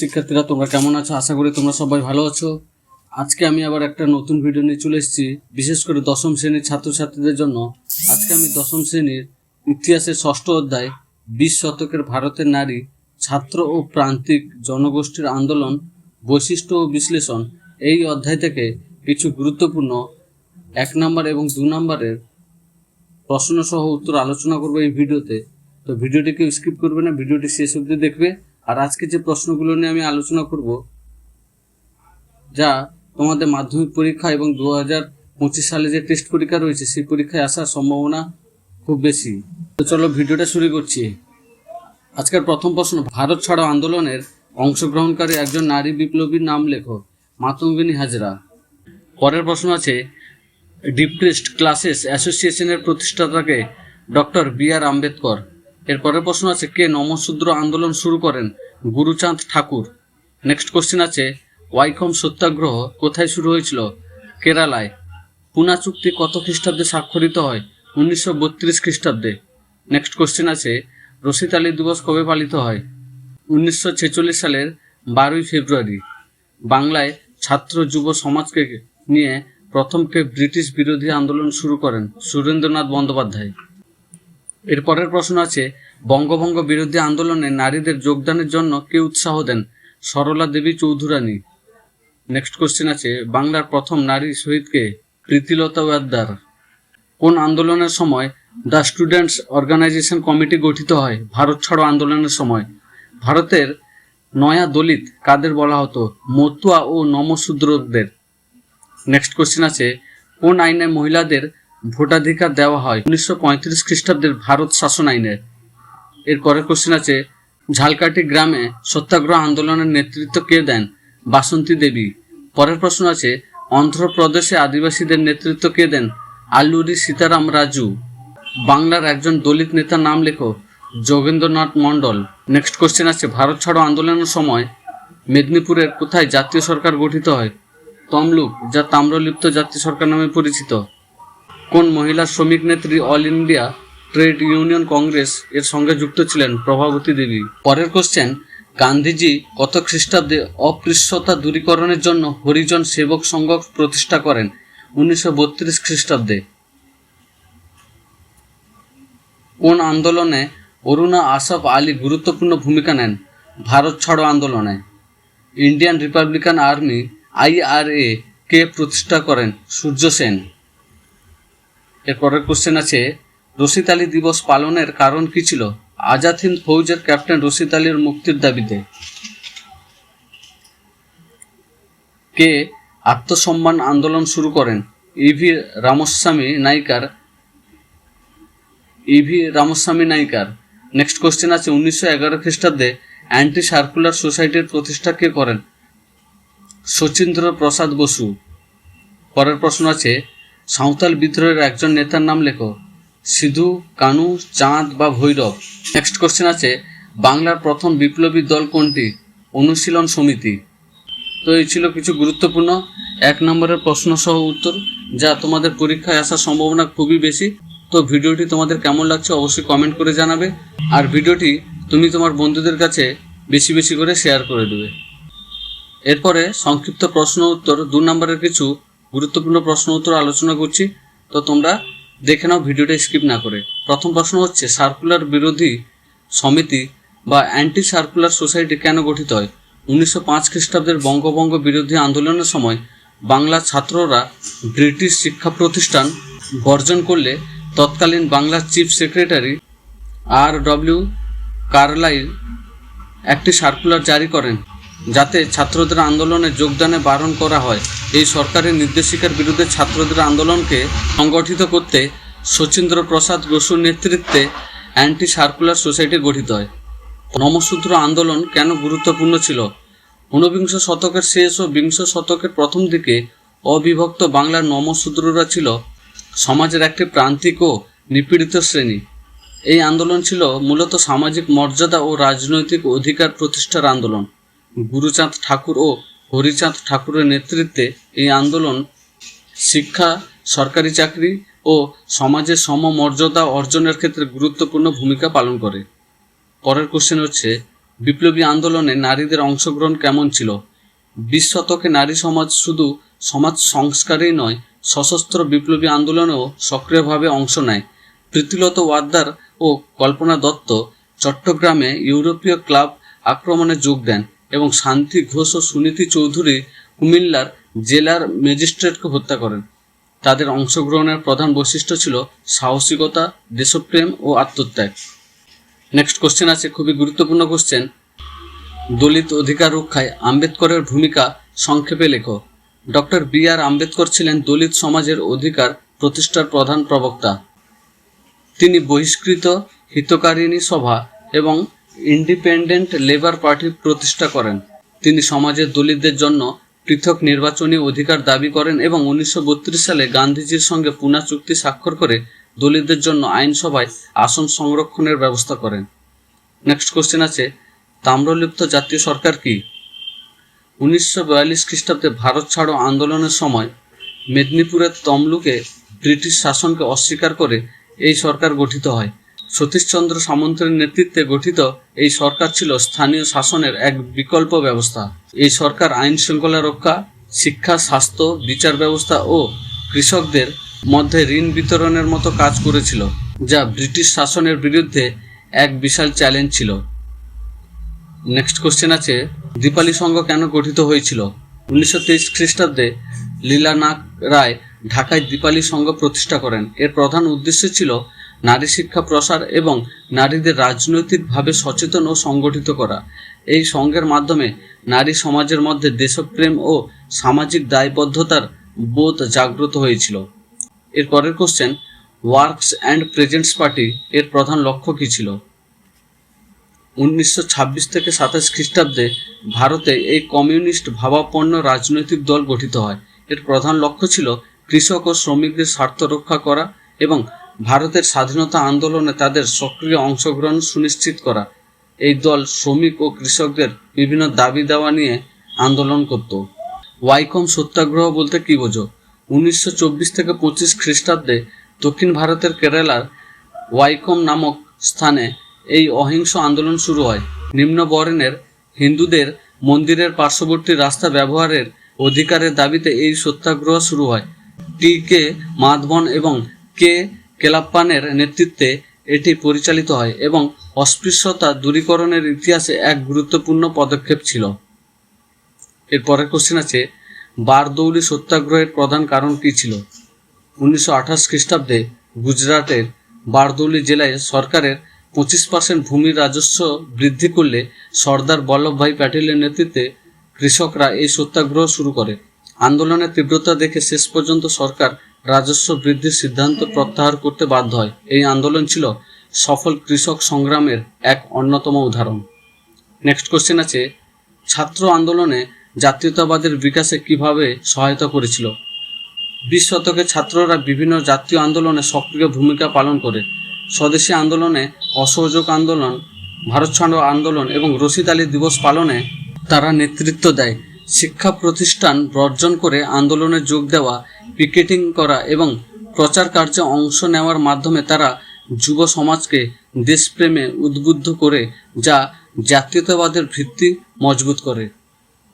শিক্ষার্থীরা, তোমরা কেমন আছো? আশা করি তোমরা সবাই ভালো আছো। আজকে আমি আবার একটা নতুন ভিডিও নিয়ে চলে এসেছি, বিশেষ করে দশম শ্রেণীর ছাত্রছাত্রীদের জন্য। আজকে আমি দশম শ্রেণীর ইতিহাসের ষষ্ঠ অধ্যায় 20 শতকের ভারতের নারী, ছাত্র ও প্রান্তিক জনগোষ্ঠীর আন্দোলন, বৈশিষ্ট্য ও বিশ্লেষণ, এই অধ্যায় থেকে কিছু গুরুত্বপূর্ণ 1 নম্বর এবং 2 নম্বরের প্রশ্ন সহ উত্তর আলোচনা করবো এই ভিডিওতে। তো ভিডিওটি কেউ স্কিপ করবে না, ভিডিওটি শেষ অবধি দেখবে। আর আজকে যে প্রশ্নগুলো নিয়ে আমি আলোচনা করব, যা তোমাদের মাধ্যমিক পরীক্ষা এবং 2025 সালে যে টেস্ট পরীক্ষা রয়েছে সেই পরীক্ষায় আসার সম্ভাবনা খুব বেশি। তো চলো ভিডিওটা শুরু করছি। আজকের প্রথম প্রশ্ন, ভারত ছাড়ো আন্দোলনের অংশগ্রহণকারী একজন নারী বিপ্লবীর নাম লেখো। মাতঙ্গিনী হাজরা। পরের প্রশ্ন আছে, ডিপ্রেসড ক্লাসেস অ্যাসোসিয়েশনের প্রতিষ্ঠাতাকে ডক্টর বি.আর. আম্বেদকর। এর পরের প্রশ্ন আছে, কে নমশূদ্র আন্দোলন শুরু করেন? গুরুচাঁদ ঠাকুর। নেক্সট কোশ্চেন আছে, ওয়াইকম সত্যাগ্রহ কোথায় শুরু হয়েছিল? কেরালায়। পুনা চুক্তি কত খ্রিস্টাব্দে স্বাক্ষরিত হয়? 1932 খ্রিস্টাব্দে। নেক্সট কোশ্চেন আছে, রশিদ আলী দিবস কবে পালিত হয়? 1946 সালের 12ই ফেব্রুয়ারি। বাংলায় ছাত্র যুব সমাজকে নিয়ে প্রথম কে ব্রিটিশ বিরোধী আন্দোলন শুরু করেন? সুরেন্দ্রনাথ বন্দ্যোপাধ্যায়। এর পরের প্রশ্ন আছে, বঙ্গভঙ্গ বিরোধী আন্দোলনে নারীদের যোগদানের জন্য কে উৎসাহ দেন? সরলা দেবী চৌধুরানী। নেক্সট কোশ্চেন আছে, বাংলার প্রথম নারী শহীদকে? প্রীতিলতা ওয়াদ্দার। কোন আন্দোলনের সময় দ্য স্টুডেন্টস অর্গানাইজেশন কমিটি গঠিত হয়? ভারত ছাড়ো আন্দোলনের সময়। ভারতের নয়া দলিত কাদের বলা হতো? মতুয়া ও নমশূদ্রদের। নেক্সট কোশ্চেন আছে, কোন আইনে মহিলাদের ভোটাধিকার দেওয়া হয়? 1935 খ্রিস্টাব্দের ভারত শাসন আইনে। এর পরের কোশ্চেন আছে, ঝালকাঠি গ্রামে সত্যাগ্রহ আন্দোলনের নেতৃত্ব কে দেন? বাসন্তী দেবী। পরের প্রশ্ন আছে, অন্ধ্রপ্রদেশে আদিবাসীদের নেতৃত্ব কে দেন? আল্লুরি সীতারাম রাজু। বাংলার একজন দলিত নেতার নাম লেখো। যোগেন্দ্রনাথ মণ্ডল। নেক্সট কোশ্চেন আছে, ভারত ছাড়ো আন্দোলনের সময় মেদিনীপুরের কোথায় জাতীয় সরকার গঠিত হয়? তমলুক, যা তাম্রলিপ্ত জাতীয় সরকার নামে পরিচিত। কোন মহিলা শ্রমিক নেত্রী all India trade union Congress এর সঙ্গে যুক্ত ছিলেন? প্রভাবতী দেবী। পরের কোশ্চেন, গান্ধীজি কত খ্রিস্টাব্দে অস্পৃশ্যতা দূরীকরণের জন্য হরিজন সেবক সংঘ প্রতিষ্ঠা করেন? 1932 খ্রিস্টাব্দে। কোন আন্দোলনে অরুণা আসফ আলী গুরুত্বপূর্ণ ভূমিকা নেন? ভারত ছাড়ো আন্দোলনে। ইন্ডিয়ান রিপাবলিকান আর্মি IRA কে প্রতিষ্ঠা করেন? সূর্য সেন। এর পরের কোশ্চেন আছে, রশিদ আলী দিবস পালনের কারণ কি ছিল? আজাদ হিন্দ ফৌজের ক্যাপ্টেন রশিদ আলীর মুক্তির দাবিতে। কে আত্মসম্মান আন্দোলন শুরু করেন? ইভি রামস্বামী নাইকার। নেক্সট কোশ্চেন আছে, 1911 খ্রিস্টাব্দে অ্যান্টি সার্কুলার সোসাইটির প্রতিষ্ঠা কে করেন? শচীন্দ্র প্রসাদ বসু। পরের প্রশ্ন আছে, সাঁওতাল বিদ্রোহের একজন নেতার নাম লেখো। সিধু কানু চাঁদ বা ভৈরব। নেক্সট কোশ্চেন আছে, বাংলার প্রথম বিপ্লবী দল কোনটি? অনুশীলন সমিতি। তো এই ছিল কিছু গুরুত্বপূর্ণ 1 নম্বরের প্রশ্ন সহ উত্তর, যা তোমাদের পরীক্ষায় আসার সম্ভাবনা খুবই বেশি। তো ভিডিওটি তোমাদের কেমন লাগছে অবশ্যই কমেন্ট করে জানাবে। আর ভিডিওটি তুমি তোমার বন্ধুদের কাছে বেশি বেশি করে শেয়ার করে দেবে। এরপরে সংক্ষিপ্ত প্রশ্ন উত্তর 2 নম্বরের কিছু গুরুত্বপূর্ণ প্রশ্ন উত্তর আলোচনা করছি। তো তোমরা দেখে নাও ভিডিওটা স্কিপ না করে। প্রথম প্রশ্ন হচ্ছে, সার্কুলার বিরোধী সমিতি বা অ্যান্টি সার্কুলার সোসাইটি কেন গঠিত হয়? 1905 খ্রিস্টাব্দের বঙ্গভঙ্গ বিরোধী আন্দোলনের সময় বাংলার ছাত্ররা ব্রিটিশ শিক্ষা প্রতিষ্ঠান বর্জন করলে তৎকালীন বাংলার চিফ সেক্রেটারি R.W. কার্লাইল একটি সার্কুলার জারি করেন, যাতে ছাত্রদের আন্দোলনে যোগদানে বারণ করা হয়। এই সরকারি নির্দেশিকার বিরুদ্ধে ছাত্রদের আন্দোলনকে সংগঠিত করতে শচীন্দ্র প্রসাদ বসুর নেতৃত্বে অ্যান্টি সার্কুলার সোসাইটি গঠিত হয়। নমশূদ্র আন্দোলন কেন গুরুত্বপূর্ণ ছিল? 19বিংশ শতকের শেষ ও বিংশ শতকের প্রথম দিকে অবিভক্ত বাংলার নমশূদ্ররা ছিল সমাজের একটি প্রান্তিক ও নিপীড়িত শ্রেণী। এই আন্দোলন ছিল মূলত সামাজিক মর্যাদা ও রাজনৈতিক অধিকার প্রতিষ্ঠার আন্দোলন। গুরুচাঁদ ঠাকুর ও হরিচাঁদ ঠাকুরের নেতৃত্বে এই আন্দোলন শিক্ষা, সরকারি চাকরি ও সমাজের সমমর্যাদা অর্জনের ক্ষেত্রে গুরুত্বপূর্ণ ভূমিকা পালন করে। পরের কোশ্চেন হচ্ছে, বিপ্লবী আন্দোলনে নারীদের অংশগ্রহণ কেমন ছিল? 20 শতকে নারী সমাজ শুধু সমাজ সংস্কারেই নয়, সশস্ত্র বিপ্লবী আন্দোলনেও সক্রিয়ভাবে অংশ নেয়। প্রীতিলতা ওয়াদ্দেদার ও কল্পনা দত্ত চট্টগ্রামে ইউরোপীয় ক্লাব আক্রমণে যোগ দেন এবং শান্তি ঘোষ ও সুনীতি চৌধুরী কুমিল্লার জেলার ম্যাজিস্ট্রেটকে হত্যা করেন। তাদের অংশগ্রহণের প্রধান বৈশিষ্ট্য ছিল সাহসিকতা, দেশপ্রেম ও আত্মত্যাগ। নেক্সট কোশ্চেন আছে, খুবই গুরুত্বপূর্ণ কোশ্চেন। দলিত অধিকার রক্ষায় আম্বেদকরের ভূমিকা সংক্ষেপে লেখো। Doctor B.R.. আম্বেদকর ছিলেন দলিত সমাজের অধিকার প্রতিষ্ঠার প্রধান প্রবক্তা। তিনি বহিষ্কৃত হিতকারিণী সভা এবং ইন্ডিপেন্ডেন্ট লেবার পার্টি প্রতিষ্ঠা করেন। তিনি সমাজের দলিতদের জন্য পৃথক নির্বাচনী অধিকার দাবি করেন এবং 1932 সালে গান্ধীজির সঙ্গে পুনা চুক্তি স্বাক্ষর করে দলিতদের জন্য আইনসভায় আসন সংরক্ষণের ব্যবস্থা করেন। নেক্সট কোশ্চেন আছে, তাম্রলিপ্ত জাতীয় সরকার কি? 1942 খ্রিস্টাব্দে ভারত ছাড়ো আন্দোলনের সময় মেদিনীপুরের তমলুকে ব্রিটিশ শাসনকে অস্বীকার করে এই সরকার গঠিত হয়। সতীশচন্দ্র সামন্তের নেতৃত্বে গঠিত এই সরকার ছিল স্থানীয় শাসনের এক বিকল্প ব্যবস্থা। এই সরকার আইন শৃঙ্খলা রক্ষা, শিক্ষা, স্বাস্থ্য, বিচার ব্যবস্থা ও কৃষকদের মধ্যে ঋণ বিতরণের মতো কাজ করেছিল, যা ব্রিটিশ শাসনের বিরুদ্ধে এক বিশাল চ্যালেঞ্জ ছিল। নেক্সট কোশ্চেন আছে, দীপালি সংঘ কেন গঠিত হয়েছিল? 1923 খ্রিস্টাব্দে লীলানাথ রায় ঢাকায় দীপালি সংঘ প্রতিষ্ঠা করেন। এর প্রধান উদ্দেশ্য ছিল নারী শিক্ষা প্রসার এবং নারীদের রাজনৈতিকভাবে সচেতন ও সংগঠিত করা। এই সংঘের মাধ্যমে নারী সমাজের মধ্যে দেশপ্রেম ও সামাজিক দায়বদ্ধতার বোধ জাগ্রত হয়েছিল। এর পরের question, works and presents party এর প্রধান লক্ষ্য কী ছিল? 1926 থেকে 27 খ্রিস্টাব্দে ভারতে এই কমিউনিস্ট ভাবাপন্ন রাজনৈতিক দল গঠিত হয়। এর প্রধান লক্ষ্য ছিল কৃষক ও শ্রমিকদের স্বার্থ রক্ষা করা এবং ভারতের স্বাধীনতা আন্দোলনে তাদের সক্রিয় অংশগ্রহণ সুনিশ্চিত করা। এই দল শ্রমিক ও কৃষকদের বিভিন্ন দাবি দেওয়া নিয়ে আন্দোলন করত। ওয়াইকম সত্যাগ্রহ বলতে কী বোঝো? 1924 থেকে 25 খ্রিস্টাব্দে দক্ষিণ ভারতের কেরালার ওয়াইকম নামক স্থানে এই অহিংস আন্দোলন শুরু হয়। নিম্ন বর্ণের হিন্দুদের মন্দিরের পার্শ্ববর্তী রাস্তা ব্যবহারের অধিকারের দাবিতে এই সত্যাগ্রহ শুরু হয়। টি.কে. মাধবন এবং কে. কেলাপ্পানের নেতৃত্বে এটি পরিচালিত হয় এবং অস্পৃশ্যতা দূরীকরণের ইতিহাসে এক গুরুত্বপূর্ণ পদক্ষেপ ছিল। এর পরের কোশ্চেন আছে, বারদৌলি সত্যাগ্রহের প্রধান কারণ কী ছিল? 1928 খ্রিস্টাব্দে গুজরাটের বারদৌলি জেলায় সরকারের 25% ভূমির রাজস্ব বৃদ্ধি করলে সর্দার বল্লভভাই প্যাটেলের নেতৃত্বে কৃষকরা এই সত্যাগ্রহ শুরু করে। আন্দোলনের তীব্রতা দেখে শেষ পর্যন্ত সরকার রাজস্ব বৃদ্ধির সিদ্ধান্ত প্রত্যাহার করতে বাধ্য হয়। এই আন্দোলন ছিল সফল কৃষক সংগ্রামের এক অন্যতম উদাহরণ। নেক্সট কোশ্চেন আছে, ছাত্র আন্দোলনে জাতীয়তাবাদের বিকাশে কিভাবে সহায়তা করেছিল? 20 শতকে ছাত্ররা বিভিন্ন জাতীয় আন্দোলনে সক্রিয় ভূমিকা পালন করে। স্বদেশী আন্দোলনে, অসহযোগ আন্দোলন, ভারত ছাড়ো আন্দোলন এবং রশিদ আলী দিবস পালনে তারা নেতৃত্ব দেয়। শিক্ষা প্রতিষ্ঠান বর্জন করে আন্দোলনে যোগ দেওয়া, পিকেটিং করা এবং প্রচার কার্যে অংশ নেওয়ার মাধ্যমে তারা যুব সমাজকে দেশপ্রেমে উদ্বুদ্ধ করে, যা জাতীয়তাবাদের ভিত্তি মজবুত করে।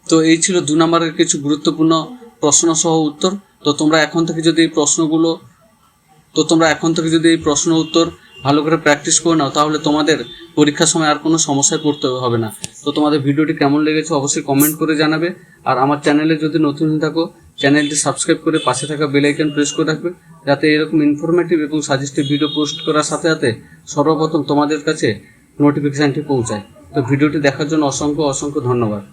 তো এই ছিল 2 নম্বরের কিছু গুরুত্বপূর্ণ প্রশ্ন সহ উত্তর। তো তোমরা এখন থেকে যদি এই প্রশ্ন উত্তর ভালো করে প্র্যাকটিস করে নাও, তাহলে তোমাদের পরীক্ষার সময় আর কোনো সমস্যায় পড়তে হবে না। তো তোমাদের ভিডিওটি কেমন লেগেছে অবশ্যই কমেন্ট করে জানাবে। আর আমার চ্যানেলে যদি নতুন হয়ে থাকো, চ্যানেলটি সাবস্ক্রাইব করে পাশে থাকা বেল আইকন প্রেস করে রাখবে, যাতে এরকম ইনফরমেটিভ এবং সাজেস্টিভ ভিডিও পোস্ট করার সাথে সাথে সর্বপ্রথম তোমাদের কাছে নোটিফিকেশানটি পৌঁছায়। তো ভিডিওটি দেখার জন্য অসংখ্য ধন্যবাদ।